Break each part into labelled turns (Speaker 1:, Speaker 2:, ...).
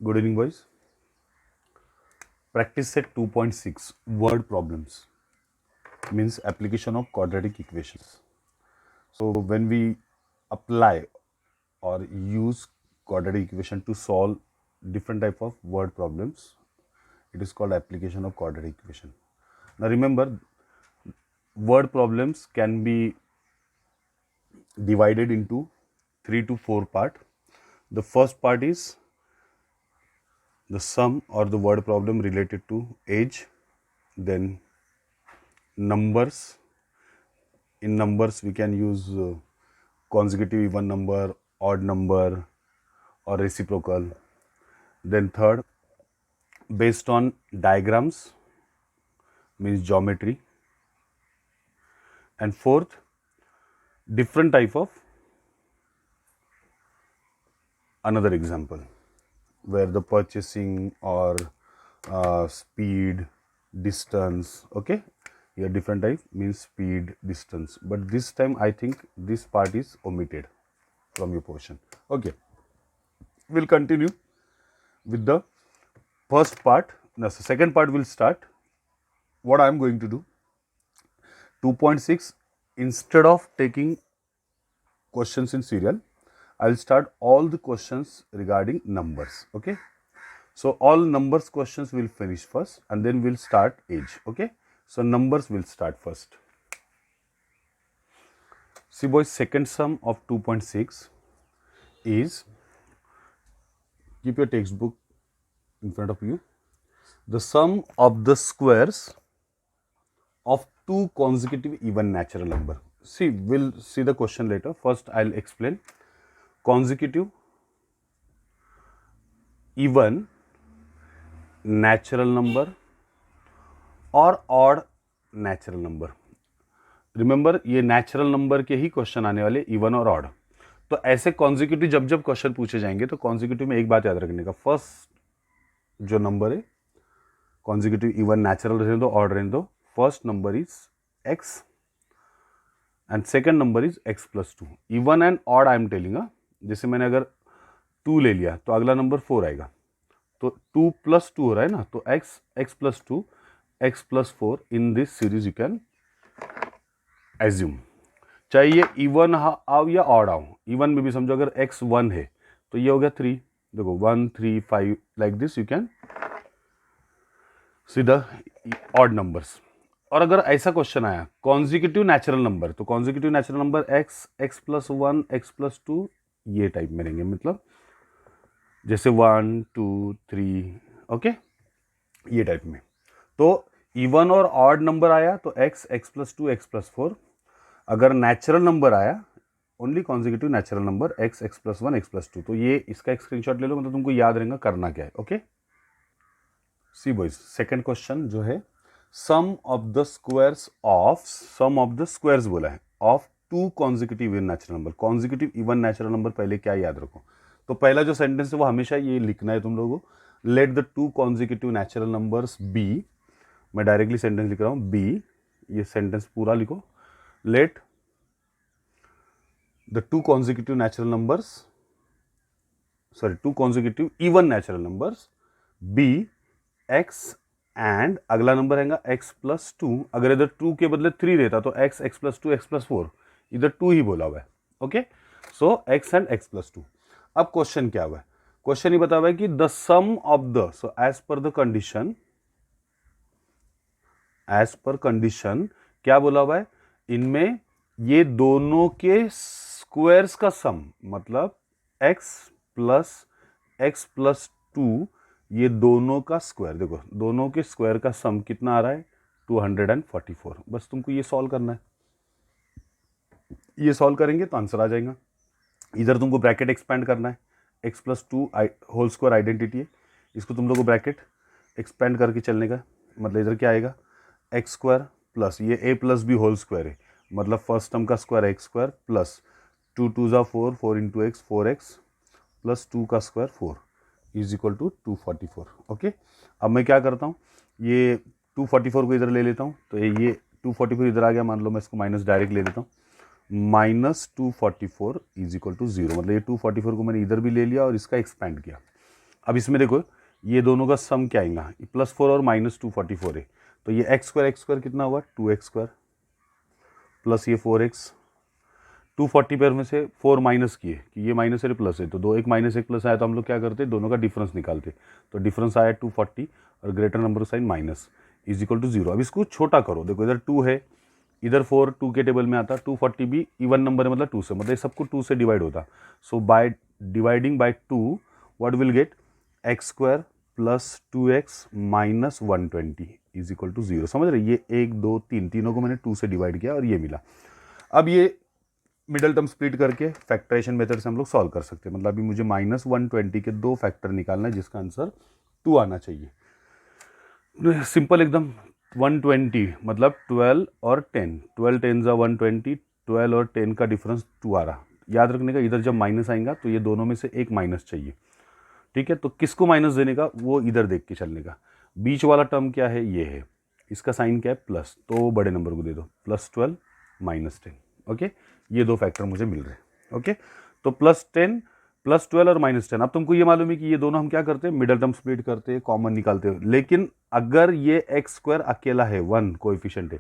Speaker 1: Good evening, boys. Practice set 2.6 word problems means application of quadratic equations. So when we apply or use quadratic equation to solve different type of word problems, it is called application of quadratic equation. Now remember, word problems can be divided into 3 to 4 part. The first part is the sum or the word problem related to age, then numbers. In numbers we can use consecutive even number, odd number, or reciprocal. Then third, based on diagrams, means geometry. And fourth, different type of another example where the purchasing or speed, distance. Okay, here different type means speed, distance, but this time I think this part is omitted from your portion. Okay, we'll continue with the first part. Now the second part will start. What I am going to do, 2.6, instead of taking questions in serial, I will start all the questions regarding numbers. Okay, so all numbers questions will finish first and then we'll start age. Okay, so numbers will start first. See boys, second sum of 2.6 is, keep your textbook in front of you, the sum of the squares of two consecutive even natural number. See, we'll see the question later. First I'll explain. Consecutive even natural number और odd natural number. Remember, ये natural number के ही question आने वाले, even और odd. तो ऐसे consecutive जब जब क्वेश्चन पूछे जाएंगे तो कॉन्जिक्यूटिव में एक बात याद रखने का, फर्स्ट जो नंबर है कॉन्जिक्यूटिव इवन नेचुरल रहने दो, ऑड रहने दो, first number is x and second number is x plus two. Even and odd I am telling. जैसे मैंने अगर 2 ले लिया तो अगला नंबर 4 आएगा, तो 2 प्लस 2 हो रहा है ना, तो x plus 2, x plus 4 in this series you can assume. चाहे ये इवन आओ या ऑड आओ. इवन में भी समझो अगर एक्स 1 है तो ये हो गया 3. देखो 1 3 5 like this you can see the odd numbers. और अगर ऐसा क्वेश्चन आया कॉन्जिक्यूटिव नेचुरल नंबर, तो consecutive natural number x, x plus 1, x plus 2, ये टाइप में रहेंगे. मतलब जैसे 1 2 3, ओके, ये टाइप में. तो इवन और ऑड नंबर आया तो x, x plus 2, x plus 4. अगर नेचुरल नंबर आया, only consecutive natural number x, x plus 1, x plus 2. तो ये इसका एक स्क्रीनशॉट ले लो, मतलब तुमको याद रहेगा करना क्या है. Okay, see boys, second question जो है sum of the squares of, sum of the squares बोला है, of two consecutive even natural number. Consecutive even natural number पहले क्या याद रखो, तो पहला जो सेंटेंस है वो हमेशा ये लिखना है तुम लोगों को, let the two consecutive natural numbers be. मैं डायरेक्टली सेंटेंस लिख रहा हूं बी, ये सेंटेंस पूरा लिखो. Let the two consecutive natural numbers, sorry two consecutive even natural numbers be x and अगला नंबर रहेगा एक्स प्लस 2. अगर इधर 2 के बदले 3 रहता तो x, x plus 2, x plus 4, इधर 2 ही बोला हुआ है. Okay, so x and x plus 2. अब क्वेश्चन क्या हुआ है, क्वेश्चन ये बता हुआ है कि the sum of the, so as per the condition, as per condition क्या बोला हुआ है, इनमें ये दोनों के स्क्वायर्स का सम, मतलब एक्स प्लस 2, ये दोनों का स्क्वायर. देखो दोनों के स्क्वायर का सम कितना आ रहा है, 244. बस तुमको ये सॉल्व करना है. ये सॉल्व करेंगे तो आंसर आ जाएगा. इधर तुमको ब्रैकेट एक्सपेंड करना है, x plus 2 whole square identity है, इसको तुम लोग को ब्रैकेट एक्सपेंड करके चलने का. मतलब इधर क्या आएगा, एक्स स्क्वायर प्लस ये ए प्लस बी होल स्क्वायर है, मतलब फर्स्ट टर्म का स्क्वायर एक्स स्क्वायर प्लस 2 2 ज़ा 4, 4 इंटू एक्स 4x प्लस 2 का square 4 is equal to 244. Okay, अब मैं क्या करता हूँ, ये 244 को इधर ले लेता हूँ, तो ये 244 इधर आ गया, मान लो मैं इसको माइनस डायरेक्ट ले लेता हूँ. -244 इज इक्वल टू 0. मतलब ये 244 को मैंने इधर भी ले लिया और इसका एक्सपेंड किया. अब इसमें देखो ये दोनों का सम क्या आएगा, +4 और -244 है, तो ये एक्स स्क्वायर कितना हुआ 2x² प्लस ये 4x, 240 पर में से 4 माइनस किए कि ये माइनस है प्लस है, तो दो एक माइनस एक प्लस आया तो हम लोग क्या करते दोनों का डिफरेंस निकालते, तो डिफरेंस आया 240 और greater number sign minus is equal to 0। अब इसको छोटा करो, देखो इधर 2 है, इधर 4 2 के टेबल में आता, 240 भी इवन नंबर है मतलब 2 से, मतलब ये सबको 2 से डिवाइड होता। So by dividing by 2 what will get x² plus 2x minus 120 is equal to 0। समझ रहे, ये 1 2 3 तीनों को मैंने 2 से डिवाइड किया और ये मिला। अब ये मिडल टर्म स्प्लिट करके फैक्टराइजेशन मेथड से हम लोग सॉल्व कर सकते हैं, मतलब अभी मुझे -120 के दो फैक्टर निकालना है जिसका आंसर 2 आना चाहिए। सिंपल एकदम। 120 मतलब 12 और 10, 12 10 120, 12 और 10 का डिफरेंस 2 आ रहा। याद रखने का इधर जब माइनस आएगा तो ये दोनों में से एक माइनस चाहिए, ठीक है। तो किसको माइनस देने का वो इधर देख के चलने का। बीच वाला टर्म क्या है, ये है, इसका साइन क्या है प्लस, तो बड़े नंबर को दे दो, +12 -10। ओके, ये दो फैक्टर मुझे मिल रहे हैं। ओके, तो +10 +12 और -10। अब तुमको ये मालूम है कि ये दोनों हम क्या करते हैं, मिडल टर्म स्प्लिट करते हैं, कॉमन निकालते हैं। लेकिन अगर ये x² अकेला है, 1 कोएफिशिएंट है,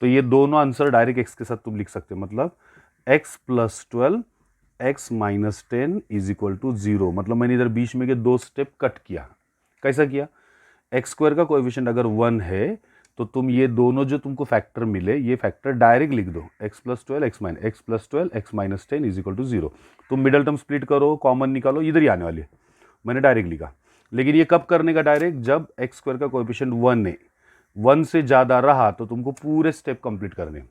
Speaker 1: तो ये दोनों आंसर डायरेक्ट x के साथ तुम लिख सकते हो, मतलब x + 12 x - 10 is equal to 0। मतलब मैंने इधर बीच में के दो स्टेप कट किया। कैसा किया, x² का कोएफिशिएंट अगर 1 है तो तुम ये दोनों जो तुमको फैक्टर मिले ये फैक्टर डायरेक्ट लिख दो, x + 12 x - 10 is equal to 0। तुम मिडल टर्म स्प्लिट करो, कॉमन निकालो, इधर ही आने वाली है, मैंने डायरेक्ट लिखा। लेकिन ये कब करने का डायरेक्ट, जब x² का कोएफिशिएंट 1 है, 1 से ज़्यादा रहा तो तुमको पूरे स्टेप कंप्लीट करने।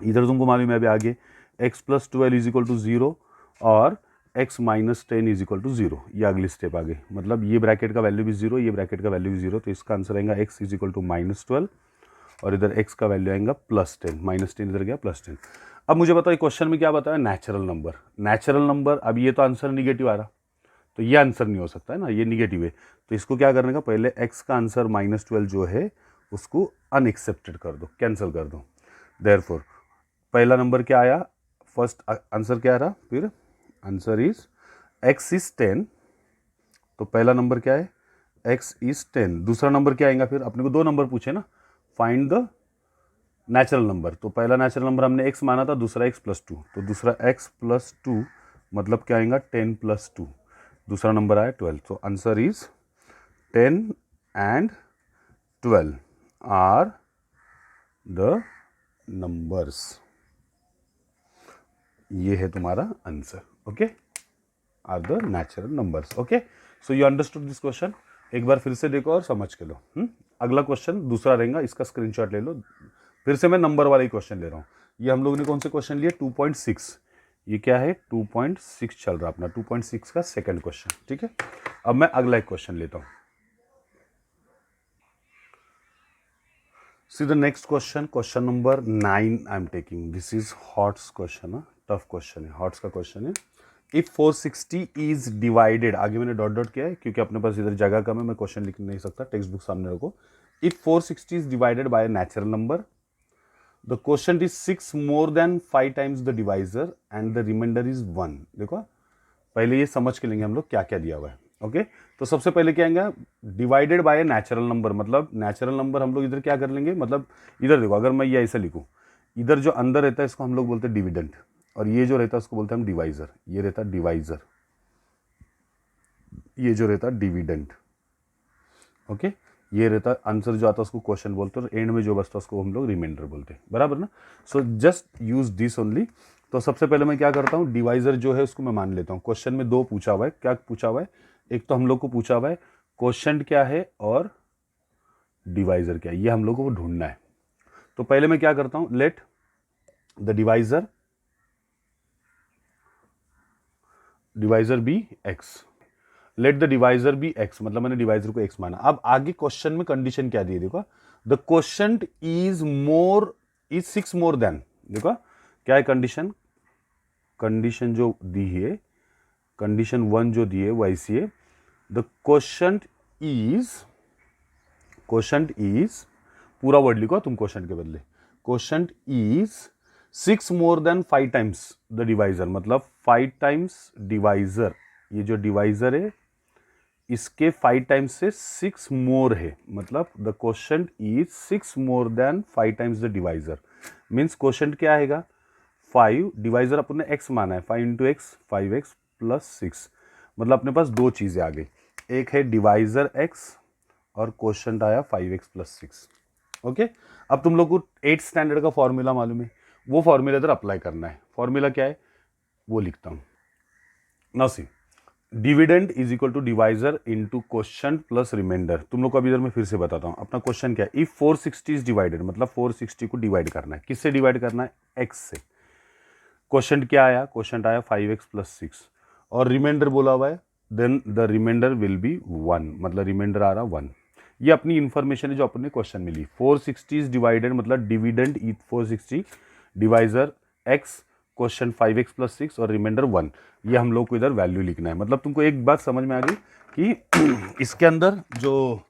Speaker 1: इधर तुमको मालूम है अभी आगे x + 12 इज इक्वल टू 0 और x - 10 इज इक्वल टू 0, ये अगली स्टेप आ गई। मतलब ये ब्रैकेट का वैल्यू भी 0, ये ब्रैकेट का वैल्यू भी 0, तो इसका आंसर आएगा x इज इक्वल टू -12 और इधर x का वैल्यू आएगा +10, -10 इधर गया +10। अब मुझे बताओ क्वेश्चन में क्या बताया, नेचुरल नंबर। नेचुरल नंबर, अब ये तो आंसर निगेटिव आ रहा, तो ये आंसर नहीं हो सकता है ना, ये निगेटिव है। तो इसको क्या करने का, पहले x का आंसर -12 जो है उसको अनएक्सेप्टेड कर दो, कैंसिल कर दो। देयरफॉर पहला नंबर क्या आया, फर्स्ट आंसर क्या आ रहा, फिर आंसर इज x इज 10, तो पहला नंबर क्या है, x इज 10। दूसरा नंबर क्या आएगा, फिर अपने को दो नंबर पूछे ना, फाइंड द नेचुरल नंबर। तो पहला नेचुरल नंबर हमने x माना था, दूसरा x + 2, तो दूसरा x + 2 मतलब क्या आएगा 10 + 2, दूसरा नंबर आया 12। तो answer is 10 and 12 are the numbers. ये है तुम्हारा answer. Okay, are the natural numbers. Okay, so you understood this question. एक बार फिर से देखो और समझ के लो। अगला क्वेश्चन दूसरा रहेगा, इसका स्क्रीनशॉट ले लो। फिर से मैं नंबर वाला ही क्वेश्चन ले रहा हूँ। ये हम लोग ने कौन से क्वेश्चन लिए, 2.6। ये क्या है, 2.6 चल रहा अपना, 2.6 का सेकंड क्वेश्चन। ठीक है, अब मैं अगला एक क्वेश्चन लेता हूँ। See the next question, question number 9 I am taking. This is HOTS question, tough question है, HOTS का क्वेश्चन है। If 460 is divided, आगे मैंने डॉट डॉट किया है क्योंकि अपने पास इधर जगह कम है, मैं क्वेश्चन लिख नहीं सकता, टेक्स्ट बुक सामने रखो। If 460 is divided by a natural number, the quotient is 6 more than 5 times the divisor and the remainder is 1। देखो पहले ये समझ के लेंगे हम लोग क्या क्या दिया हुआ है। ओके, तो सबसे पहले क्या आएगा, divided by a natural number. मतलब नेचुरल नंबर हम लोग इधर क्या कर लेंगे, मतलब इधर देखो, अगर मैं ये ऐसा लिखूं, इधर जो अंदर रहता है इसको हम लोग बोलते हैं डिविडेंड, और ये जो रहता है उसको बोलते हैं हम डिवाइजर। ये रहता है डिवाइजर, ये जो रहता है डिविडेंड। ओके, ये रहता आंसर जो आता है उसको क्वेश्चन बोलते हैं, और एंड में जो बचता है उसको हम लोग रिमाइंडर बोलते हैं, बराबर ना। So just use this only. तो सबसे पहले मैं क्या करता हूँ, डिवाइजर जो है उसको मैं मान लेता हूँ। क्वेश्चन में दो पूछा हुआ है, क्या पूछा हुआ है, एक तो हम लोग को पूछा हुआ है क्वोशंट क्या है और डिवाइजर क्या है, ये हम लोग को ढूंढना है। तो पहले मैं क्या करता हूं, let the divisor be x, let the divisor be x, मतलब मैंने डिवाइजर को x माना। अब आगे क्वेश्चन में कंडीशन क्या दी है, देखो the quotient is 6 more than, देखो क्या है कंडीशन, कंडीशन जो दी है, कंडीशन 1 जो दी है वो ऐसी है, द क्वोशंट इज पूरा वर्ड लिखो तुम क्वोशंट के बदले, quotient is 6 more than 5 times the divisor, मतलब 5 टाइम्स डिवाइजर, ये जो डिवाइजर है इसके 5 टाइम्स से 6 मोर है, मतलब the question is 6 more than 5 times the divisor. Means question क्या आएगा, 5 डिवाइजर अपन ने x माना है, 5 इंटू एक्स 5x प्लस 6, मतलब अपने पास दो चीज़ें आ गई, एक है डिवाइजर x और क्वेश्चन आया 5x प्लस 6। ओके, अब तुम लोग को 8th स्टैंडर्ड का फॉर्मूला मालूम है, वो फॉर्मूला इधर अप्लाई करना है। फॉर्मूला क्या है वो लिखता हूँ। Now see, dividend is equal to divisor into question plus reminder. तुम लोग को अभी इधर मैं फिर से बताता हूँ। अपना क्वेश्चन क्या है, इफ 460 इज डिवाइडेड, मतलब 460 को डिवाइड करना है, किससे डिवाइड करना है, x से। क्वेश्चन क्या आया, क्वेश्चन आया 5x प्लस 6 और रिमाइंडर बोला हुआ है, then the reminder will be 1, मतलब रिमाइंडर आ रहा 1। ये अपनी इंफॉर्मेशन है जो अपन ने क्वेश्चन में ली। 460 इज डिवाइडेड मतलब dividend is 460, divisor x, question 5x plus 6 और रिमाइंडर 1। ये हम लोग को इधर वैल्यू लिखना है। मतलब तुमको एक बात समझ में आ गई कि इसके अंदर जो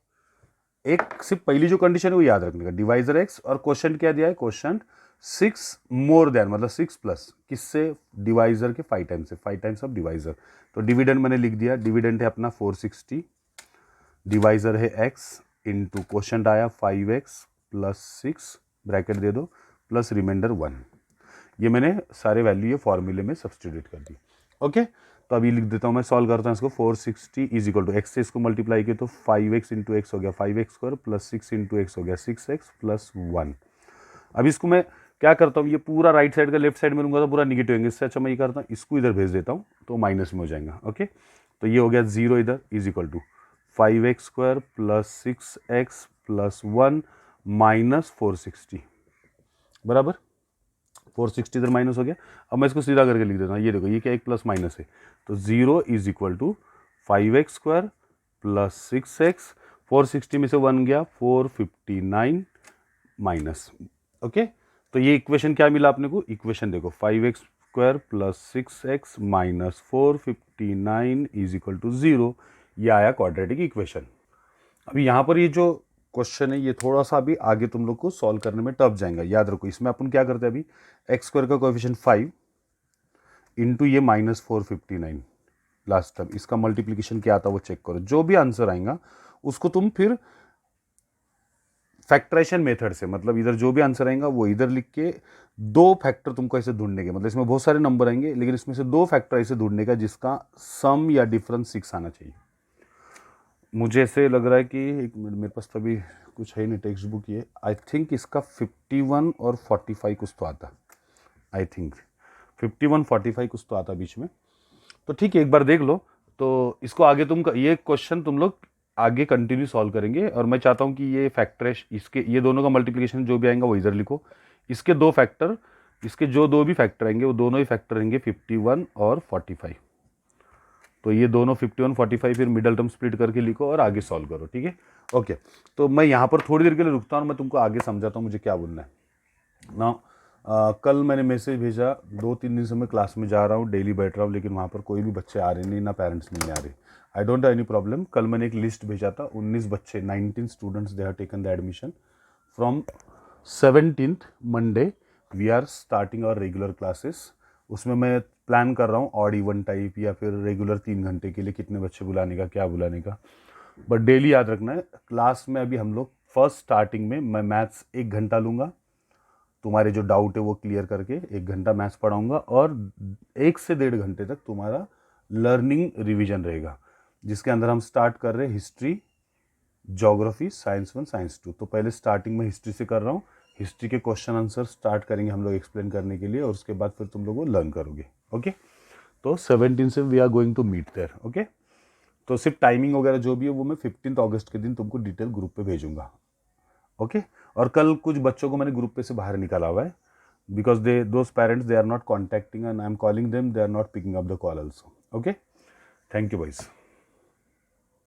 Speaker 1: एक सिर्फ पहली जो कंडीशन है वो याद रखने का, डिवाइजर x और क्वेश्चन क्या दिया है, क्वेश्चन 6 मोर देन मतलब 6 प्लस किससे, डिवाइजर के 5 टाइम्स से, 5 टाइम्स ऑफ डिवाइजर। तो डिविडेंड मैंने लिख दिया, डिविडेंड है अपना 460, डिवाइजर है x इंटू क्वेश्चन आया 5x प्लस 6 ब्रैकेट दे दो प्लस रिमाइंडर 1। ये मैंने सारे वैल्यू ये फॉर्मूले में सब्स्टिट्यूट कर दी। ओके, तो अभी लिख देता हूँ, मैं सॉल्व करता हूँ इसको। 460 इज इक्वल टू एक्स से इसको मल्टीप्लाई किया तो 5x इंटू एक्स हो गया 5x square plus 6 into x हो गया 6x प्लस 1। अब इसको मैं क्या करता हूँ, ये पूरा राइट साइड का लेफ्ट साइड में लूँगा तो पूरा निगेटिव होंगे, इससे अच्छा मैं ये करता हूँ इसको इधर भेज देता हूँ तो माइनस में हो जाएगा। ओके, तो ये हो गया 0 इधर is equal to 5x square plus 6x plus 1 minus 460, बराबर 460 इधर माइनस हो गया। अब मैं इसको सीधा करके लिख देता हूँ, ये देखो ये क्या एक प्लस माइनस है, तो 0 is equal to 5x square plus 6x, 460 में से 1 गया 459 माइनस। ओके, तो ये इक्वेशन क्या मिला अपने को, इक्वेशन देखो 5x square plus 6x minus 459 is equal to 0, ये आया क्वाड्रेटिक इक्वेशन। अभी यहाँ पर ये जो क्वेश्चन है ये थोड़ा सा अभी आगे तुम लोग को सॉल्व करने में टफ जाएगा। याद रखो इसमें अपन क्या करते हैं, अभी एक्स स्क्वायर का कोएफिशिएंट 5 इंटू ये माइनस 459 लास्ट टाइम, इसका मल्टीप्लीकेशन क्या आता है वो चेक करो। जो भी आंसर आएगा उसको तुम फिर फैक्टराइजेशन मेथड से, मतलब इधर जो भी आंसर आएगा वो इधर लिख के दो फैक्टर तुमको ऐसे ढूंढने के, मतलब इसमें बहुत सारे नंबर आएंगे लेकिन इसमें से दो फैक्टर ऐसे ढूंढने का जिसका सम या डिफरेंस 6 आना चाहिए। मुझे ऐसे लग रहा है कि एक मिनट, मेरे पास तो अभी कुछ है नहीं टेक्स्ट बुक, ये आई थिंक इसका 51 और 45 कुछ तो आता, आई थिंक 51 45 कुछ तो आता बीच में। तो ठीक है, एक बार देख लो। तो इसको आगे ये क्वेश्चन तुम लोग आगे कंटिन्यू सॉल्व करेंगे और मैं चाहता हूँ कि ये फैक्टरेश इसके ये दोनों का मल्टीप्लिकेशन जो भी आएगा वो इधर लिखो, इसके दो फैक्टर, इसके जो दो भी फैक्टर आएंगे वो दोनों ही फैक्टर आएंगे 51 और 45। तो ये दोनों 51 45 फिर मिडल टर्म स्प्लिट करके लिखो और आगे सॉल्व करो, ठीक है। ओके, तो मैं यहाँ पर थोड़ी देर के लिए रुकता हूँ, मैं तुमको आगे समझाता हूँ मुझे क्या बोलना है ना। कल मैंने मैसेज भेजा, 2-3 दिन से मैं क्लास में जा रहा हूँ, डेली बैठ रहा हूँ, लेकिन वहाँ पर कोई भी बच्चे आ रहे नहीं, ना पेरेंट्स मिलने आ रहे। I don't have any problem. कल मैंने एक लिस्ट भेजा था, 19 बच्चे 19 students they have taken the admission from 17th Monday we are starting our regular classes. उसमें मैं प्लान कर रहा हूँ ऑड इवन टाइप या फिर रेगुलर 3 घंटे के लिए कितने बच्चे बुलाने का, क्या बुलाने का, बट डेली याद रखना है। क्लास में अभी हम लोग फर्स्ट स्टार्टिंग में मैं मैथ्स 1 घंटा लूँगा, तुम्हारे जो डाउट है वो क्लियर करके 1 घंटा मैथ्स पढ़ाऊँगा और 1 से 1.5 घंटे तक तुम्हारा लर्निंग रिविजन रहेगा, जिसके अंदर हम स्टार्ट कर रहे हैं हिस्ट्री, ज्योग्राफी, साइंस 1 साइंस 2। तो पहले स्टार्टिंग में हिस्ट्री से कर रहा हूँ, हिस्ट्री के क्वेश्चन आंसर स्टार्ट करेंगे हम लोग एक्सप्लेन करने के लिए और उसके बाद फिर तुम लोग लर्न करोगे। ओके, तो 17 से we are going to meet there. Okay, तो सिर्फ टाइमिंग वगैरह जो भी है वो मैं 15 अगस्त के दिन तुमको डिटेल ग्रुप पे भेजूंगा। ओके, और कल कुछ बच्चों को मैंने ग्रुप पे से बाहर निकाला हुआ है because those parents they are not contacting and I am calling them, they are not picking up the call also. Okay, thank you boys.